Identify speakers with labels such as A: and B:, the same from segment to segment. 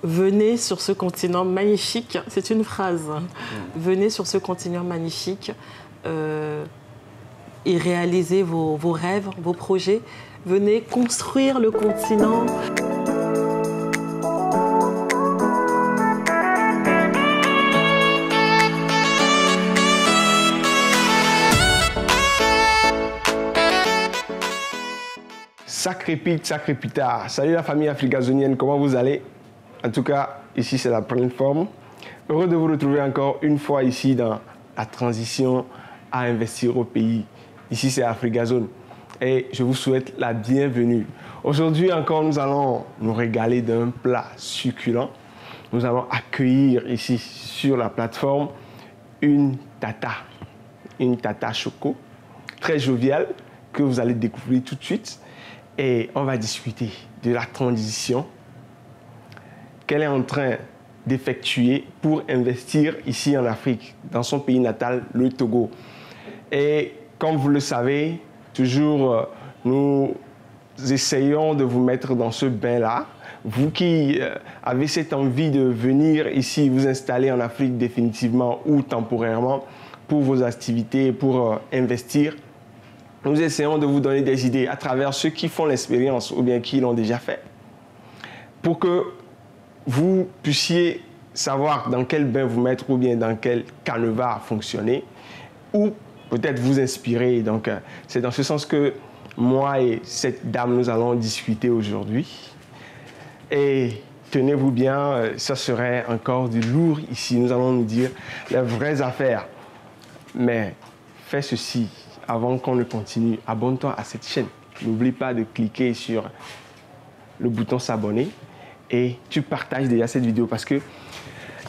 A: venez sur ce continent magnifique, c'est une phrase, venez sur ce continent magnifique et réalisez vos rêves, vos projets. Venez construire le continent.
B: Ça crépite, ça crépita. Salut la famille afrigazonienne, comment vous allez? En tout cas, ici c'est la pleine forme. Heureux de vous retrouver encore une fois ici dans la transition à investir au pays. Ici c'est Afrigazone et je vous souhaite la bienvenue. Aujourd'hui encore, nous allons nous régaler d'un plat succulent. Nous allons accueillir ici sur la plateforme une tata choco, très joviale, que vous allez découvrir tout de suite. Et on va discuter de la transition qu'elle est en train d'effectuer pour investir ici en Afrique, dans son pays natal, le Togo. Et comme vous le savez, toujours nous essayons de vous mettre dans ce bain-là. Vous qui avez cette envie de venir ici vous installer en Afrique définitivement ou temporairement pour vos activités, pour investir, nous essayons de vous donner des idées à travers ceux qui font l'expérience ou bien qui l'ont déjà fait, pour que vous puissiez savoir dans quel bain vous mettre ou bien dans quel canevas fonctionner, ou peut-être vous inspirer. Donc, c'est dans ce sens que moi et cette dame, nous allons discuter aujourd'hui. Et tenez-vous bien, ça serait encore du lourd ici. Nous allons nous dire les vraies affaires. Mais fais ceci. Avant qu'on ne continue, abonne-toi à cette chaîne. N'oublie pas de cliquer sur le bouton s'abonner et tu partages déjà cette vidéo parce que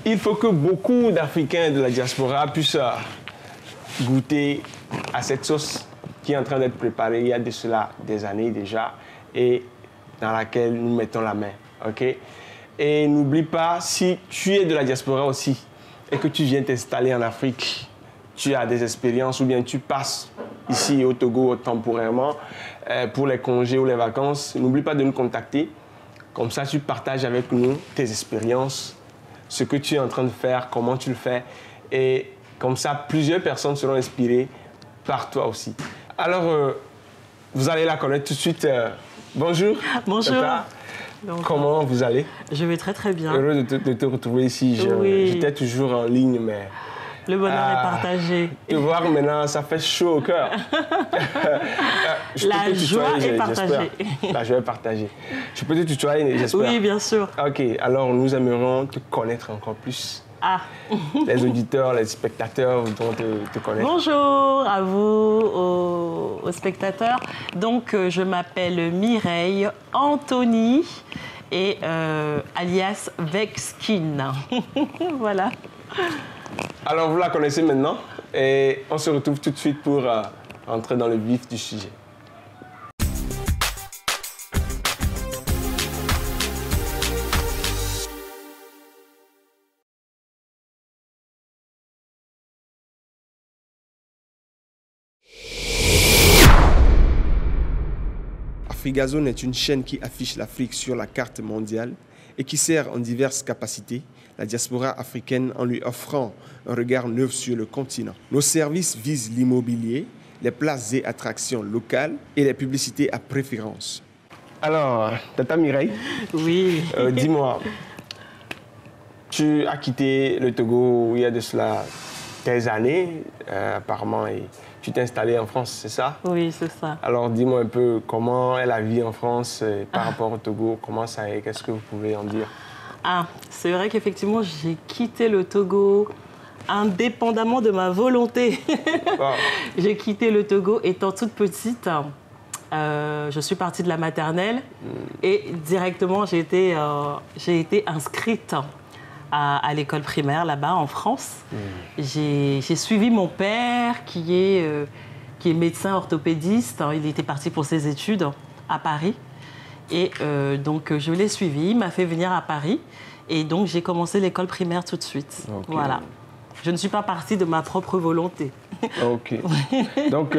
B: il faut que beaucoup d'Africains de la diaspora puissent goûter à cette sauce qui est en train d'être préparée il y a de cela des années déjà et dans laquelle nous mettons la main. Okay? Et n'oublie pas, si tu es de la diaspora aussi et que tu viens t'installer en Afrique, tu as des expériences ou bien tu passes ici au Togo temporairement pour les congés ou les vacances, n'oublie pas de nous contacter. Comme ça, tu partages avec nous tes expériences, ce que tu es en train de faire, comment tu le fais. Et comme ça, plusieurs personnes seront inspirées par toi aussi. Alors, vous allez la connaître tout de suite. Bonjour.
A: Bonjour.
B: Comment vous allez?
A: Je vais très très bien.
B: Heureux de te retrouver ici.
A: Oui.
B: J'étais toujours en ligne, mais...
A: Le bonheur est partagé.
B: Te voir maintenant, ça fait chaud au cœur.
A: La joie est partagée.
B: La joie est partagée. Je peux te tutoyer, j'espère.
A: Oui, bien sûr.
B: Ok, alors nous aimerions te connaître encore plus.
A: Ah.
B: Les auditeurs, les spectateurs voudront te connaître.
A: Bonjour à vous, aux spectateurs. Donc, je m'appelle Mireille Anthony et alias Vexkin. Voilà.
B: Alors, vous la connaissez maintenant et on se retrouve tout de suite pour entrer dans le vif du sujet. Afrigazone est une chaîne qui affiche l'Afrique sur la carte mondiale et qui sert en diverses capacités la diaspora africaine en lui offrant un regard neuf sur le continent. Nos services visent l'immobilier, les places et attractions locales et les publicités à préférence. Alors, Tata Mireille,
A: oui.
B: Dis-moi, tu as quitté le Togo il y a de cela des années, apparemment, et tu t'es installée en France, c'est ça?
A: Oui, c'est ça.
B: Alors, dis-moi un peu comment est la vie en France par rapport au Togo, comment ça est, qu'est-ce que vous pouvez en dire?
A: Ah, c'est vrai qu'effectivement, j'ai quitté le Togo indépendamment de ma volonté. Wow. J'ai quitté le Togo étant toute petite. Je suis partie de la maternelle et directement, j'ai été inscrite à l'école primaire là-bas en France. J'ai suivi mon père qui est médecin orthopédiste. Il était parti pour ses études à Paris. Et donc, je l'ai suivi, il m'a fait venir à Paris. Et donc, j'ai commencé l'école primaire tout de suite. Okay. Voilà. Je ne suis pas partie de ma propre volonté.
B: Ok. Donc,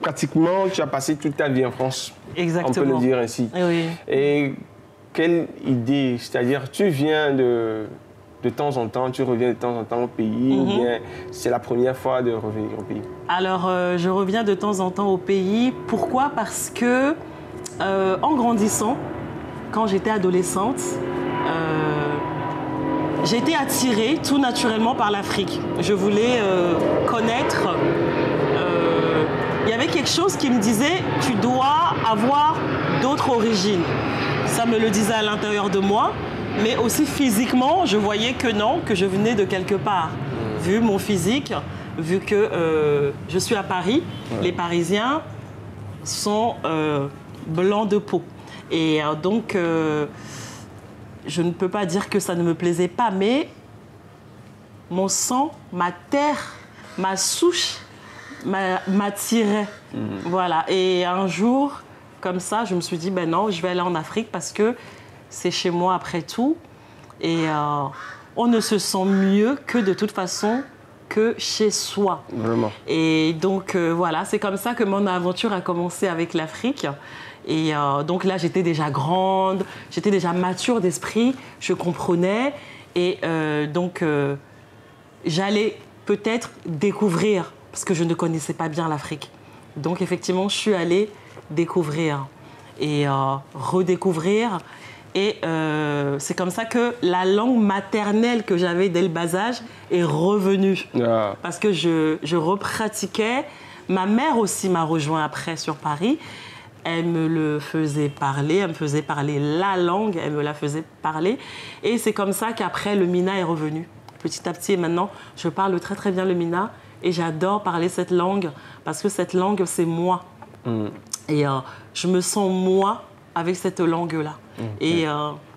B: pratiquement, tu as passé toute ta vie en France.
A: Exactement.
B: On peut le dire ainsi.
A: Oui.
B: Et quelle idée? C'est-à-dire, tu viens de temps en temps, tu reviens de temps en temps au pays, ou bien c'est la première fois de revenir au pays?
A: Alors, je reviens de temps en temps au pays. Pourquoi? Parce que, en grandissant, quand j'étais adolescente, j'ai été attirée tout naturellement par l'Afrique. Je voulais connaître. Il y avait quelque chose qui me disait, tu dois avoir d'autres origines. Ça me le disait à l'intérieur de moi, mais aussi physiquement, je voyais que non, que je venais de quelque part. Vu mon physique, vu que je suis à Paris, les Parisiens sont blancs de peau. Et donc, je ne peux pas dire que ça ne me plaisait pas, mais mon sang, ma terre, ma souche m'attirait. Voilà. Et un jour, comme ça, je me suis dit, ben non, je vais aller en Afrique parce que c'est chez moi après tout. Et on ne se sent mieux que de toute façon que chez soi.
B: Vraiment.
A: Et donc, voilà, c'est comme ça que mon aventure a commencé avec l'Afrique. Et donc là, j'étais déjà grande, j'étais déjà mature d'esprit, je comprenais. Et donc, j'allais peut-être découvrir, parce que je ne connaissais pas bien l'Afrique. Donc, effectivement, je suis allée découvrir et redécouvrir. Et c'est comme ça que la langue maternelle que j'avais dès le bas âge est revenue. Parce que je repratiquais. Ma mère aussi m'a rejoint après sur Paris. Elle me le faisait parler, elle me faisait parler la langue, elle me la faisait parler. Et c'est comme ça qu'après, le Mina est revenu. Petit à petit, et maintenant, je parle très très bien le Mina. Et j'adore parler cette langue, parce que cette langue, c'est moi. Et je me sens moi avec cette langue-là. Et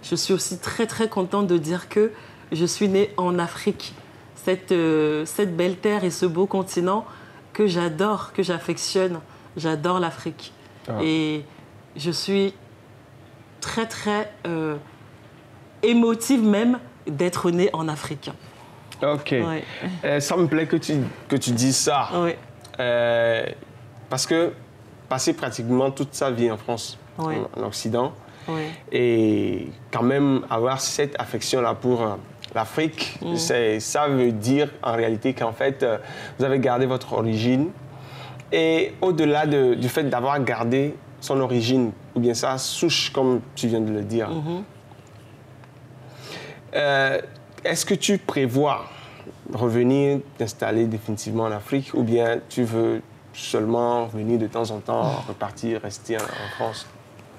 A: je suis aussi très très contente de dire que je suis née en Afrique. Cette belle terre et ce beau continent que j'adore, que j'affectionne. J'adore l'Afrique. Et je suis très très émotive même d'être née en Afrique.
B: Ok. Ouais. Ça me plaît que tu dises ça.
A: Ouais.
B: Parce que passer pratiquement toute sa vie en France,
A: ouais.
B: en Occident,
A: ouais.
B: et quand même avoir cette affection-là pour l'Afrique, ça veut dire en réalité qu'en fait, vous avez gardé votre origine. Et au-delà du fait d'avoir gardé son origine, ou bien sa souche, comme tu viens de le dire, est-ce que tu prévois revenir t'installer définitivement en Afrique, ou bien tu veux seulement venir de temps en temps, repartir, rester en France?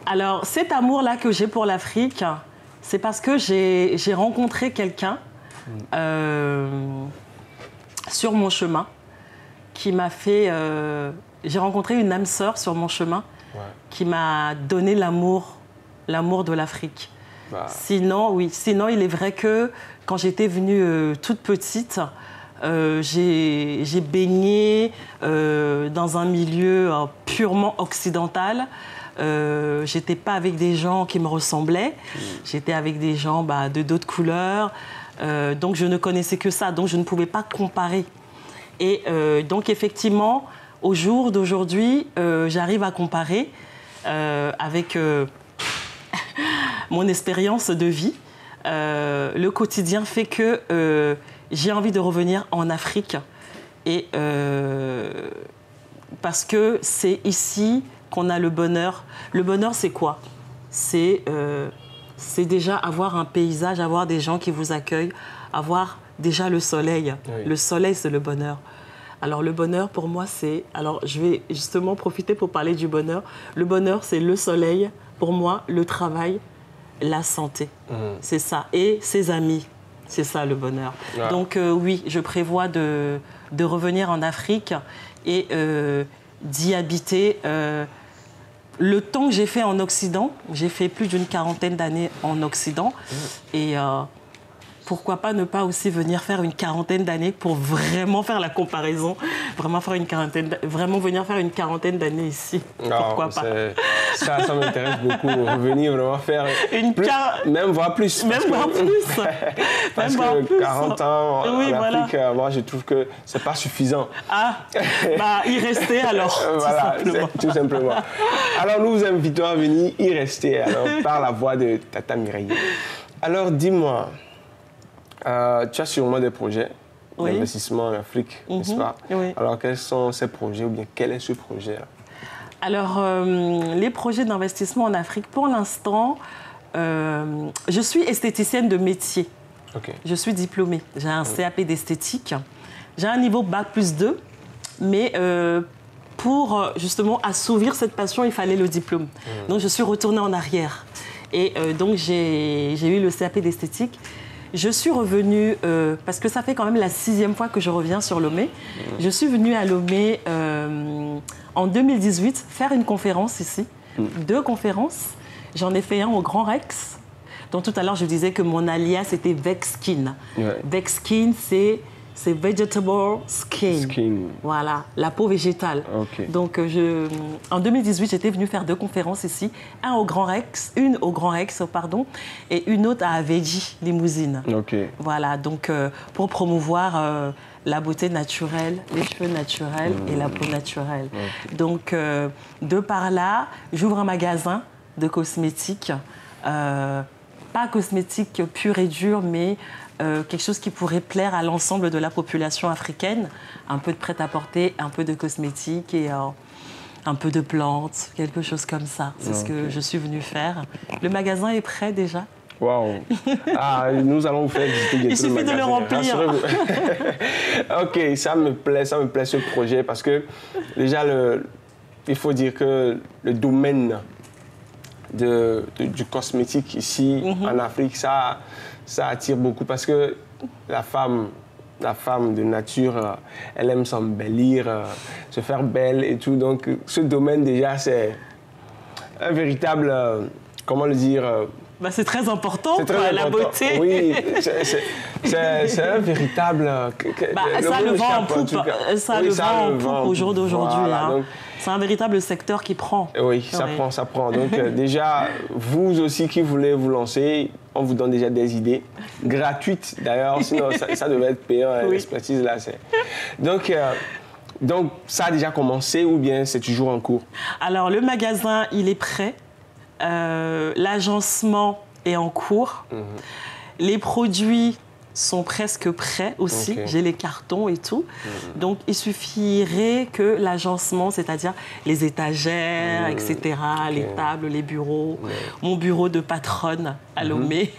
A: Alors, cet amour-là que j'ai pour l'Afrique, c'est parce que j'ai rencontré quelqu'un sur mon chemin qui m'a fait... j'ai rencontré une âme sœur sur mon chemin qui m'a donné l'amour de l'Afrique. Bah. Sinon, il est vrai que quand j'étais venue toute petite, j'ai baigné dans un milieu purement occidental. J'étais pas avec des gens qui me ressemblaient. J'étais avec des gens de d'autres couleurs. Donc, je ne connaissais que ça. Donc, je ne pouvais pas comparer. Et donc, effectivement, au jour d'aujourd'hui, j'arrive à comparer avec mon expérience de vie. Le quotidien fait que j'ai envie de revenir en Afrique. Et parce que c'est ici qu'on a le bonheur. Le bonheur, c'est quoi? C'est déjà avoir un paysage, avoir des gens qui vous accueillent, avoir déjà le soleil. Oui. Le soleil, c'est le bonheur. Alors, le bonheur, pour moi, c'est... Alors, je vais justement profiter pour parler du bonheur. Le bonheur, c'est le soleil. Pour moi, le travail, la santé. C'est ça. Et ses amis. C'est ça, le bonheur. Ah. Donc, oui, je prévois de revenir en Afrique et d'y habiter. Le temps que j'ai fait en Occident, j'ai fait plus d'une 40aine d'années en Occident. Et pourquoi pas ne pas aussi venir faire une quarantaine d'années pour vraiment faire la comparaison, vraiment venir faire une quarantaine d'années ici. Pourquoi pas?
B: Ça m'intéresse beaucoup. Revenir vraiment faire même voire plus.
A: Même voire plus.
B: Parce que 40 ans en Afrique, moi je trouve que c'est pas suffisant.
A: Ah, y rester alors.
B: Voilà, tout simplement. Alors nous vous invitons à venir y rester par la voix de Tata Mireille. Alors dis-moi, tu as sûrement des projets d'investissement en Afrique, n'est-ce pas?
A: Oui.
B: Alors quels sont ces projets ou bien quel est ce projet-là?
A: Alors les projets d'investissement en Afrique, pour l'instant, je suis esthéticienne de métier.
B: Okay.
A: Je suis diplômée. J'ai un CAP d'esthétique. J'ai un niveau Bac+2, mais pour justement assouvir cette passion, il fallait le diplôme. Donc je suis retournée en arrière. Et donc j'ai eu le CAP d'esthétique. Je suis revenue, parce que ça fait quand même la 6e fois que je reviens sur Lomé. Je suis venue à Lomé en 2018 faire une conférence ici. 2 conférences. J'en ai fait un au Grand Rex. Donc tout à l'heure, je disais que mon alias était Vexskin. Ouais. Vexskin, c'est vegetable skin. Voilà, la peau végétale. Okay. Donc en 2018, j'étais venue faire 2 conférences ici. Une au Grand Rex, et une autre à Aveji, Limousine.
B: Okay.
A: Voilà, donc pour promouvoir la beauté naturelle, les cheveux naturels et la peau naturelle. Okay. Donc de par là, j'ouvre un magasin de cosmétiques. Pas cosmétique pur et dur, mais quelque chose qui pourrait plaire à l'ensemble de la population africaine. Un peu de prêt-à-porter, un peu de cosmétique et un peu de plantes, quelque chose comme ça. C'est ce que je suis venue faire. Le magasin est prêt déjà.
B: Waouh! Ah, nous allons vous faire visiter bientôt.
A: Il suffit de le remplir.
B: Ok, ça me plaît ce projet parce que déjà, il faut dire que le domaine du cosmétique ici en Afrique, ça attire beaucoup parce que la femme de nature, elle aime s'embellir, se faire belle et tout. Donc ce domaine déjà, c'est un véritable, comment le dire,
A: c'est très important, la beauté.
B: Oui, c'est un véritable...
A: ça le vend en poupe. Ça le vend en poupe au jour d'aujourd'hui. Voilà, c'est un véritable secteur qui prend.
B: Oui, ça prend. Donc déjà, vous aussi qui voulez vous lancer, on vous donne déjà des idées gratuites d'ailleurs, sinon ça devait être payant, l'expertise là. Donc ça a déjà commencé ou bien c'est toujours en cours? Alors
A: le magasin, il est prêt. L'agencement est en cours. Les produits sont presque prêts aussi. Okay. J'ai les cartons et tout. Donc, il suffirait que l'agencement, c'est-à-dire les étagères, etc., les tables, les bureaux, mon bureau de patronne à Lomé,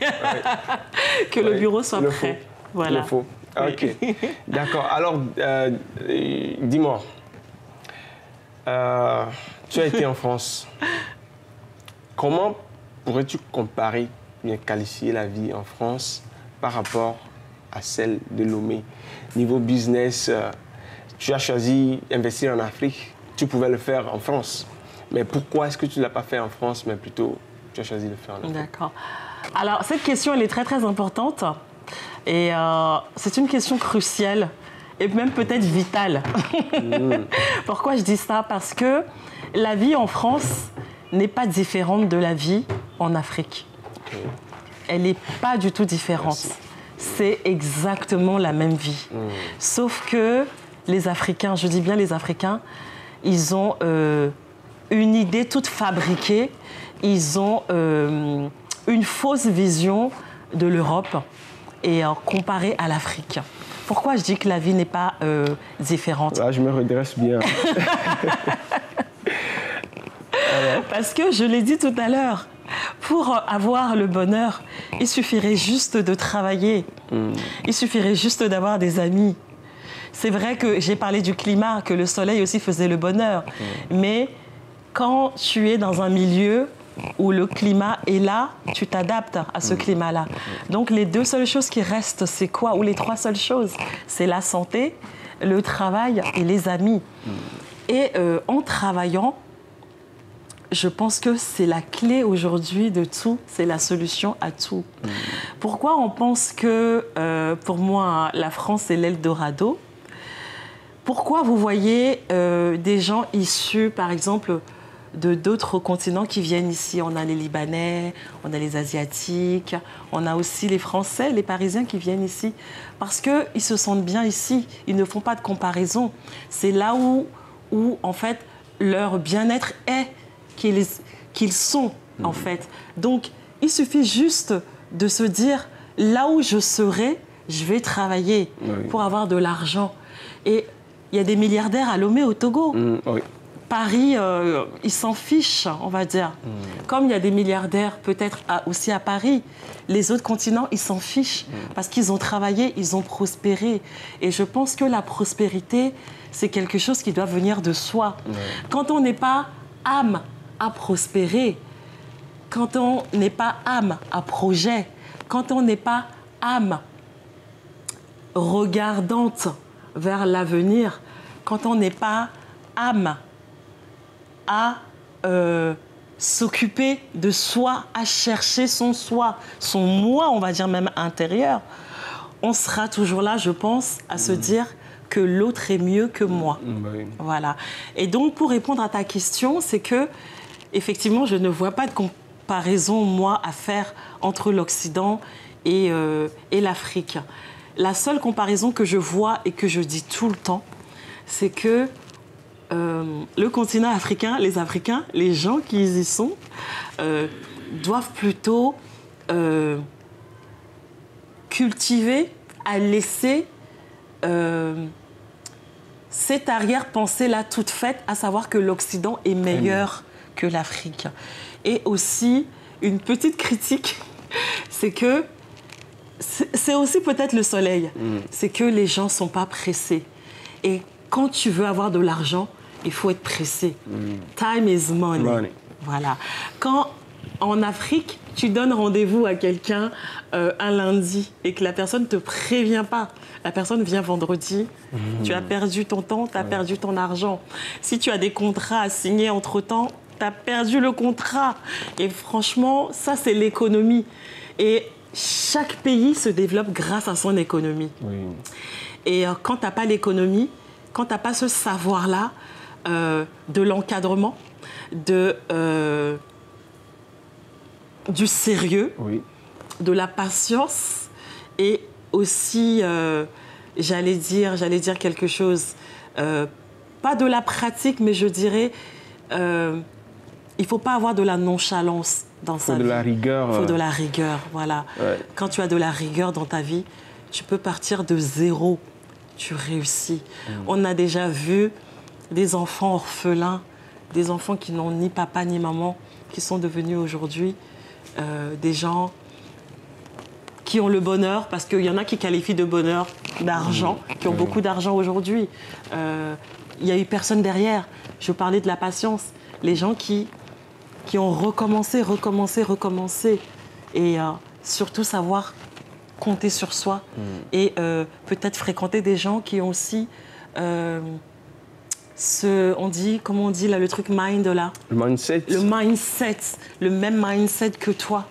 A: que le bureau soit prêt. Voilà.
B: Il faut. OK. D'accord. Alors, dis-moi, tu as été en France. Comment pourrais-tu comparer, bien qualifier la vie en France par rapport à celle de Lomé? Niveau business, tu as choisi d'investir en Afrique. Tu pouvais le faire en France. Mais pourquoi est-ce que tu ne l'as pas fait en France, mais plutôt tu as choisi de le faire en Afrique?
A: D'accord. Alors, cette question, elle est très, très importante. Et c'est une question cruciale et même peut-être vitale. Pourquoi je dis ça? Parce que la vie en France n'est pas différente de la vie en Afrique. Okay. Elle n'est pas du tout différente. Merci. C'est exactement la même vie. Sauf que les Africains, je dis bien les Africains, ils ont une idée toute fabriquée. Ils ont une fausse vision de l'Europe et comparée à l'Afrique. Pourquoi je dis que la vie n'est pas différente?
B: Là, je me redresse bien.
A: Parce que je l'ai dit tout à l'heure, pour avoir le bonheur, il suffirait juste de travailler. Il suffirait juste d'avoir des amis. C'est vrai que j'ai parlé du climat, que le soleil aussi faisait le bonheur. Mais quand tu es dans un milieu où le climat est là, tu t'adaptes à ce climat-là. Donc les 2 seules choses qui restent, c'est quoi? Ou les 3 seules choses? C'est la santé, le travail et les amis. Et en travaillant, je pense que c'est la clé aujourd'hui de tout, c'est la solution à tout. Pourquoi on pense que, pour moi, la France, c'est l'Eldorado? Pourquoi vous voyez des gens issus, par exemple, de d'autres continents qui viennent ici? On a les Libanais, on a les Asiatiques, on a aussi les Français, les Parisiens qui viennent ici. Parce qu'ils se sentent bien ici, ils ne font pas de comparaison. C'est là où en fait, leur bien-être est, qu'ils sont, en fait. Donc, il suffit juste de se dire, là où je serai, je vais travailler pour avoir de l'argent. Et il y a des milliardaires à Lomé, au Togo. Paris, ils s'en fichent, on va dire. Comme il y a des milliardaires peut-être aussi à Paris, les autres continents, ils s'en fichent parce qu'ils ont travaillé, ils ont prospéré. Et je pense que la prospérité, c'est quelque chose qui doit venir de soi. Quand on n'est pas âme à prospérer, quand on n'est pas âme à projet, quand on n'est pas âme regardante vers l'avenir, quand on n'est pas âme à s'occuper de soi, à chercher son soi, son moi, on va dire même intérieur, on sera toujours là, je pense, à se dire que l'autre est mieux que moi. Voilà. Et donc, pour répondre à ta question, c'est que, effectivement, je ne vois pas de comparaison, moi, à faire entre l'Occident et l'Afrique. La seule comparaison que je vois et que je dis tout le temps, c'est que le continent africain, les Africains, les gens qui y sont, doivent plutôt cultiver, à laisser cette arrière-pensée-là toute faite, à savoir que l'Occident est meilleur que l'Afrique. Et aussi, une petite critique, c'est que c'est aussi peut-être le soleil, c'est que les gens ne sont pas pressés. Et quand tu veux avoir de l'argent, il faut être pressé. Time is money. Voilà. Quand en Afrique, tu donnes rendez-vous à quelqu'un un lundi et que la personne ne te prévient pas, la personne vient vendredi, tu as perdu ton temps, tu as perdu ton argent. Si tu as des contrats à signer entre-temps, tu as perdu le contrat. Et franchement, ça, c'est l'économie. Et chaque pays se développe grâce à son économie. Et quand tu n'as pas l'économie, quand tu n'as pas ce savoir-là, de l'encadrement, du sérieux, de la patience et aussi, j'allais dire quelque chose, pas de la pratique, mais je dirais, il ne faut pas avoir de la nonchalance dans sa vie. Il faut de la rigueur. Il faut de la rigueur, voilà. Quand tu as de la rigueur dans ta vie, tu peux partir de zéro, tu réussis. On a déjà vu des enfants orphelins, des enfants qui n'ont ni papa ni maman, qui sont devenus aujourd'hui des gens qui ont le bonheur, parce qu'il y en a qui qualifient de bonheur d'argent, qui ont beaucoup d'argent aujourd'hui. Il n'y a eu personne derrière. Je parlais de la patience. Les gens qui ont recommencé. Et surtout savoir compter sur soi. Et peut-être fréquenter des gens qui ont aussi... comment on dit là, le truc mind là. Le mindset. Le mindset, le même mindset que toi.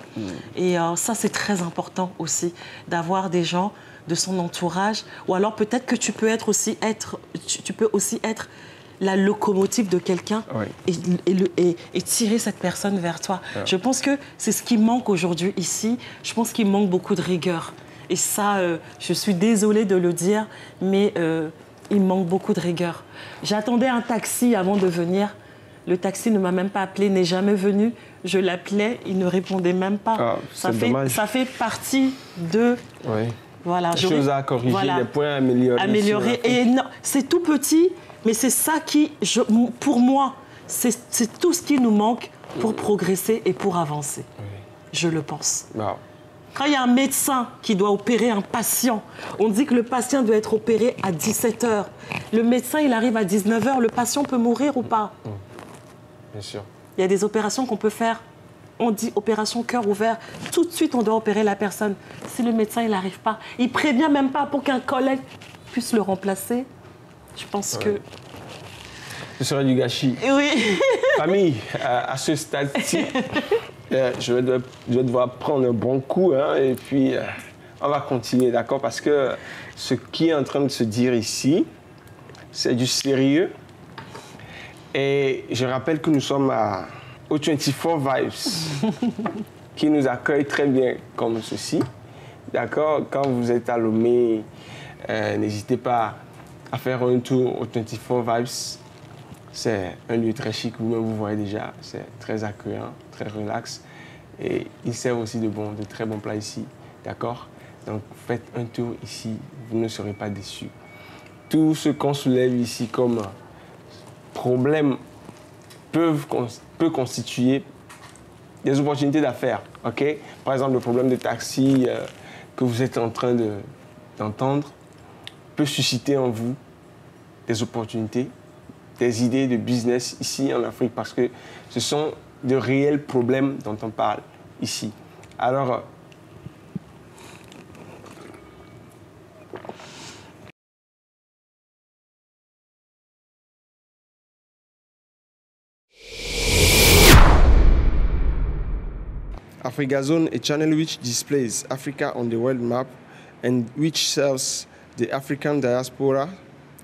A: Et ça, c'est très important aussi, d'avoir des gens de son entourage. Ou alors peut-être que tu peux aussi être la locomotive de quelqu'un et tirer cette personne vers toi. Je pense que c'est ce qui manque aujourd'hui ici. Je pense qu'il manque beaucoup de rigueur. Et ça, je suis désolée de le dire, mais... il manque beaucoup de rigueur. J'attendais un taxi avant de venir. Le taxi ne m'a même pas appelé, n'est jamais venu. Je l'appelais, il ne répondait même pas. Ça fait partie de... Voilà,
B: des choses à corriger, des points à améliorer.
A: Et non, c'est tout petit, mais c'est ça qui, pour moi, c'est tout ce qui nous manque pour progresser et pour avancer. Je le pense. Quand il y a un médecin qui doit opérer un patient, on dit que le patient doit être opéré à 17h. Le médecin, il arrive à 19h, le patient peut mourir ou pas?
B: Bien sûr.
A: Il y a des opérations qu'on peut faire. On dit opération cœur ouvert. Tout de suite, on doit opérer la personne. Si le médecin, il n'arrive pas, il ne prévient même pas pour qu'un collègue puisse le remplacer. Je pense que...
B: Ce serait du gâchis.
A: Oui.
B: Famille, à ce stade-ci, je vais devoir prendre un bon coup et puis on va continuer, d'accord? Parce que ce qui est en train de se dire ici, c'est du sérieux. Et je rappelle que nous sommes au 24 Vibes, qui nous accueille très bien comme ceci. D'accord? Quand vous êtes à Lomé, n'hésitez pas à faire un tour au 24 Vibes. C'est un lieu très chic, vous-même vous voyez déjà. C'est très accueillant, très relax. Et il sert aussi de très bons plats ici. D'accord? Donc faites un tour ici, vous ne serez pas déçus. Tout ce qu'on soulève ici comme problème peut constituer des opportunités d'affaires. Okay? Par exemple, le problème de taxi que vous êtes en train d'entendre peut susciter en vous des opportunités, des idées de business ici en Afrique parce que ce sont de réels problèmes dont on parle ici. Alors, AfricaZone, a channel which displays Africa on the world map and which serves the African diaspora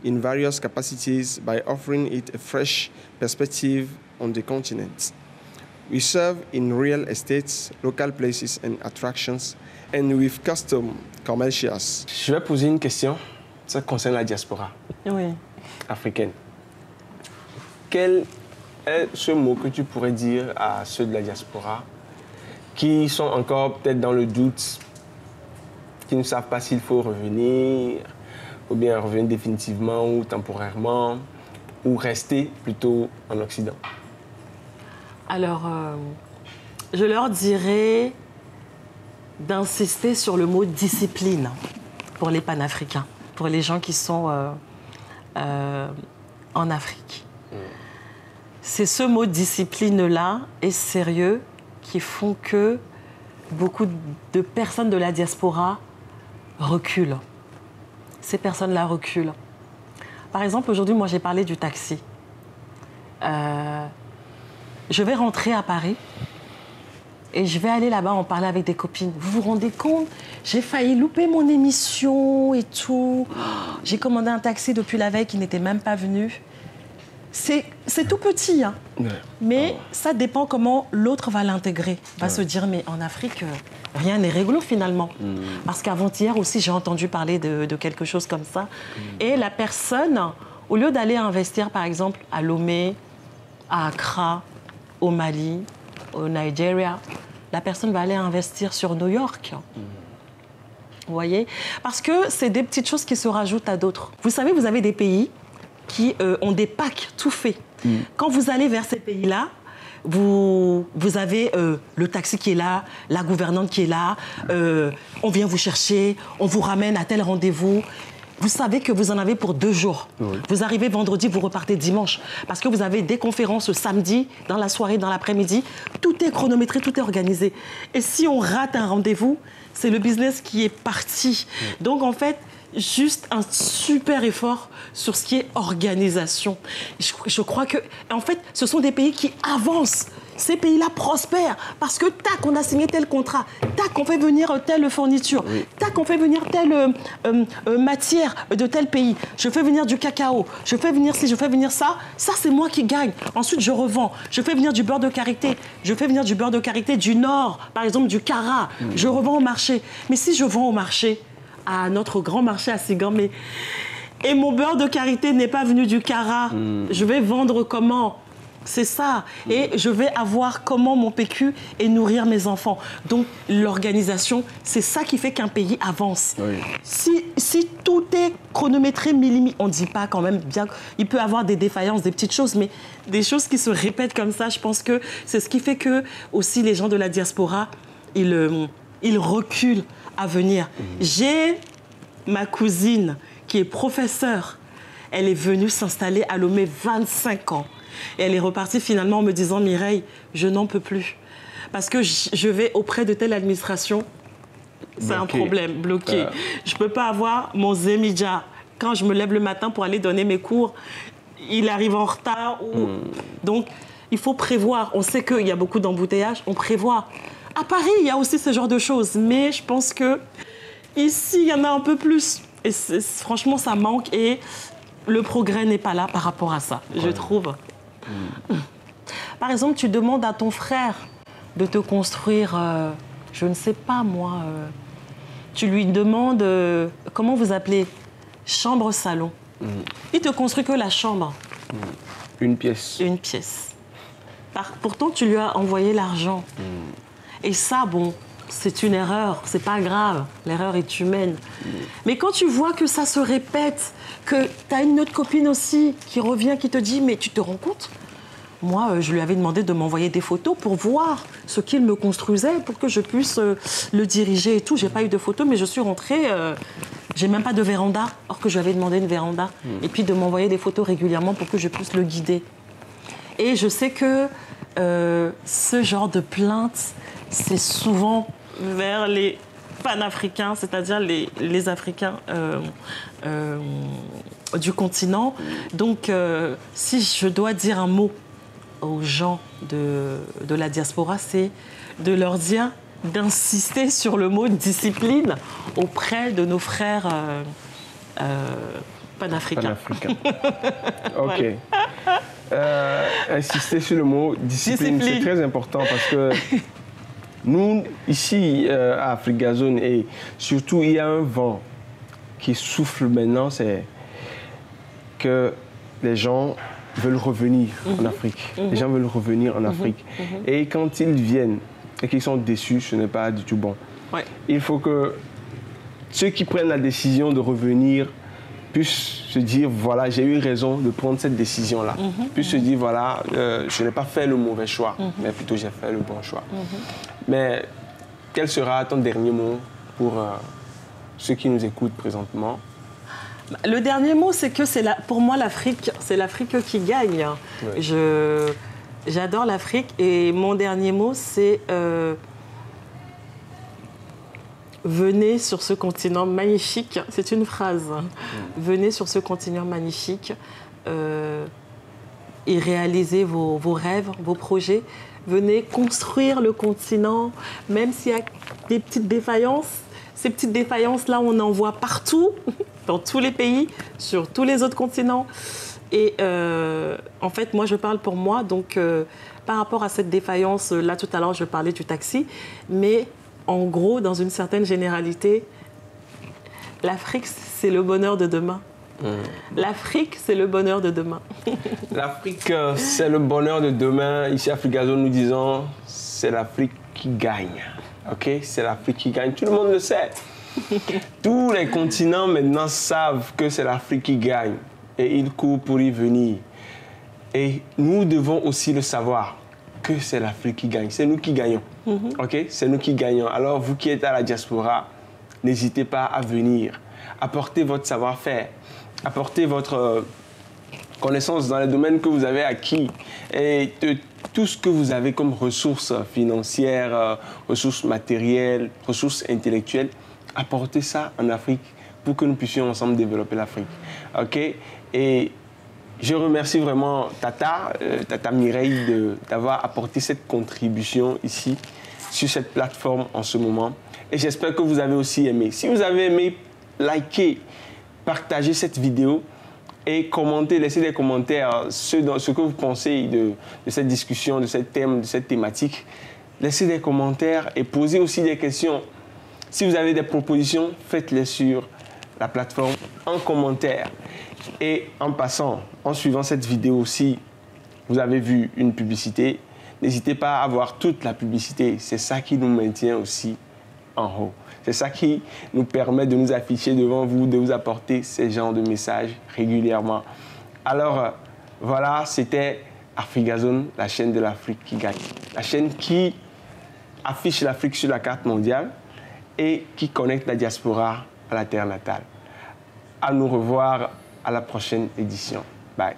B: in various capacities by offering it a fresh perspective on the continent. We serve in real estates, local places and attractions, and with custom commercials. Je vais poser une question, ça concerne la diaspora africaine. Quel est ce mot que tu pourrais dire à ceux de la diaspora qui sont encore peut-être dans le doute, qui ne savent pas s'il faut revenir, ou bien revenir définitivement ou temporairement, ou rester plutôt en Occident?
A: Alors, je leur dirais d'insister sur le mot discipline pour les panafricains, pour les gens qui sont en Afrique. C'est ce mot discipline-là et sérieux qui font que beaucoup de personnes de la diaspora reculent. Ces personnes-là reculent. Par exemple, aujourd'hui, moi, j'ai parlé du taxi. Je vais rentrer à Paris et je vais aller là-bas en parler avec des copines. Vous vous rendez compte? J'ai failli louper mon émission et tout. J'ai commandé un taxi depuis la veille qui n'était même pas venu. C'est tout petit, hein. Mais ça dépend comment l'autre va l'intégrer. Va se dire, mais en Afrique, rien n'est réglo finalement. Parce qu'avant-hier aussi, j'ai entendu parler de quelque chose comme ça. Et la personne, au lieu d'aller investir, par exemple, à Lomé, à Accra, au Mali, au Nigeria, la personne va aller investir sur New York. Vous voyez? Parce que c'est des petites choses qui se rajoutent à d'autres. Vous savez, vous avez des pays qui ont des packs tout faits. Quand vous allez vers ces pays-là, vous avez le taxi qui est là, la gouvernante qui est là, on vient vous chercher, on vous ramène à tel rendez-vous. Vous savez que vous en avez pour 2 jours. Vous arrivez vendredi, vous repartez dimanche. Parce que vous avez des conférences le samedi, dans la soirée, dans l'après-midi. Tout est chronométré, tout est organisé. Et si on rate un rendez-vous, c'est le business qui est parti. Donc en fait, juste un super effort sur ce qui est organisation. Je crois que, en fait, ce sont des pays qui avancent. Ces pays-là prospèrent parce que, tac, on a signé tel contrat, tac, on fait venir telle fourniture, tac, on fait venir telle matière de tel pays, je fais venir du cacao, je fais venir ci, je fais venir ça, ça c'est moi qui gagne. Ensuite, je revends, je fais venir du beurre de karité, je fais venir du beurre de karité du Nord, par exemple du Kara, je revends au marché. Mais si je vends au marché, à notre grand marché à Sigamé, et mon beurre de karité n'est pas venu du Kara, je vais vendre comment? C'est ça. Et je vais avoir comment mon PQ et nourrir mes enfants. Donc, l'organisation, c'est ça qui fait qu'un pays avance. Si tout est chronométré, millimétré, on ne dit pas quand même bien... Il peut y avoir des défaillances, des petites choses, mais des choses qui se répètent comme ça, je pense que c'est ce qui fait que aussi les gens de la diaspora, ils reculent à venir. J'ai ma cousine qui est professeure. Elle est venue s'installer à Lomé 25 ans. Et elle est repartie finalement en me disant, Mireille, je n'en peux plus. Parce que je vais auprès de telle administration, c'est un problème, bloqué. Je ne peux pas avoir mon Zemidja. Quand je me lève le matin pour aller donner mes cours, il arrive en retard. Donc, il faut prévoir. On sait qu'il y a beaucoup d'embouteillages, on prévoit. À Paris, il y a aussi ce genre de choses, mais je pense que ici, il y en a un peu plus. Et franchement, ça manque et le progrès n'est pas là par rapport à ça, je trouve. Par exemple, tu demandes à ton frère de te construire, je ne sais pas moi, tu lui demandes, comment vous appelez, chambre-salon. Il te construit que la chambre.
B: Une pièce.
A: Une pièce. Pourtant, tu lui as envoyé l'argent. Et ça, bon, c'est une erreur, c'est pas grave, l'erreur est humaine. Mais quand tu vois que ça se répète, que tu as une autre copine aussi qui revient, qui te dit, mais tu te rends compte? Moi, je lui avais demandé de m'envoyer des photos pour voir ce qu'il me construisait, pour que je puisse le diriger et tout. J'ai pas eu de photos, mais je suis rentrée, j'ai même pas de véranda, or que je lui avais demandé une véranda. Et puis de m'envoyer des photos régulièrement pour que je puisse le guider. Et je sais que ce genre de plainte, c'est souvent vers les panafricains, c'est-à-dire les Africains du continent. Donc, si je dois dire un mot aux gens de la diaspora, c'est de leur dire d'insister sur le mot discipline auprès de nos frères panafricains.
B: OK. Insister sur le mot discipline, c'est très important parce que nous, ici, à Africazone, et surtout, il y a un vent qui souffle maintenant, c'est que les gens veulent revenir en Afrique. Les gens veulent revenir en Afrique. Et quand ils viennent et qu'ils sont déçus, ce n'est pas du tout bon.
A: Ouais.
B: Il faut que ceux qui prennent la décision de revenir puissent se dire, voilà, j'ai eu raison de prendre cette décision-là. Puissent se dire, voilà, je n'ai pas fait le mauvais choix, mais plutôt j'ai fait le bon choix. Mais quel sera ton dernier mot pour ceux qui nous écoutent présentement?
A: Le dernier mot, c'est que pour moi, l'Afrique, c'est l'Afrique qui gagne. Oui. J'adore l'Afrique et mon dernier mot, c'est venez sur ce continent magnifique. C'est une phrase. Venez sur ce continent magnifique et réalisez vos rêves, vos projets. Venez construire le continent, même s'il y a des petites défaillances. Ces petites défaillances-là, on en voit partout, dans tous les pays, sur tous les autres continents. Et en fait, moi, je parle pour moi. Donc, par rapport à cette défaillance, là, tout à l'heure, je parlais du taxi. Mais en gros, dans une certaine généralité, l'Afrique, c'est le bonheur de demain. L'Afrique, c'est le bonheur de demain.
B: L'Afrique, c'est le bonheur de demain. Ici, à Africazone, nous disons, c'est l'Afrique qui gagne. OK? C'est l'Afrique qui gagne. Tout le monde le sait. Tous les continents maintenant savent que c'est l'Afrique qui gagne. Et ils courent pour y venir. Et nous devons aussi le savoir, que c'est l'Afrique qui gagne. C'est nous qui gagnons. OK? C'est nous qui gagnons. Alors, vous qui êtes à la diaspora, n'hésitez pas à venir. Apportez votre savoir-faire. Apportez votre connaissance dans les domaines que vous avez acquis. Et tout ce que vous avez comme ressources financières, ressources matérielles, ressources intellectuelles, apportez ça en Afrique pour que nous puissions ensemble développer l'Afrique. OK? Et je remercie vraiment Tata Mireille d'avoir apporté cette contribution ici, sur cette plateforme en ce moment. Et j'espère que vous avez aussi aimé. Si vous avez aimé, likez, partagez cette vidéo et commentez, laissez des commentaires ce que vous pensez de cette discussion, de ce thème, de cette thématique. Laissez des commentaires et posez aussi des questions. Si vous avez des propositions, faites-les sur la plateforme en commentaire. Et en passant, en suivant cette vidéo aussi, vous avez vu une publicité. N'hésitez pas à voir toute la publicité. C'est ça qui nous maintient aussi en haut. C'est ça qui nous permet de nous afficher devant vous, de vous apporter ces genres de messages régulièrement. Alors, voilà, c'était Africazone, la chaîne de l'Afrique qui gagne. La chaîne qui affiche l'Afrique sur la carte mondiale et qui connecte la diaspora à la terre natale. À nous revoir à la prochaine édition. Bye.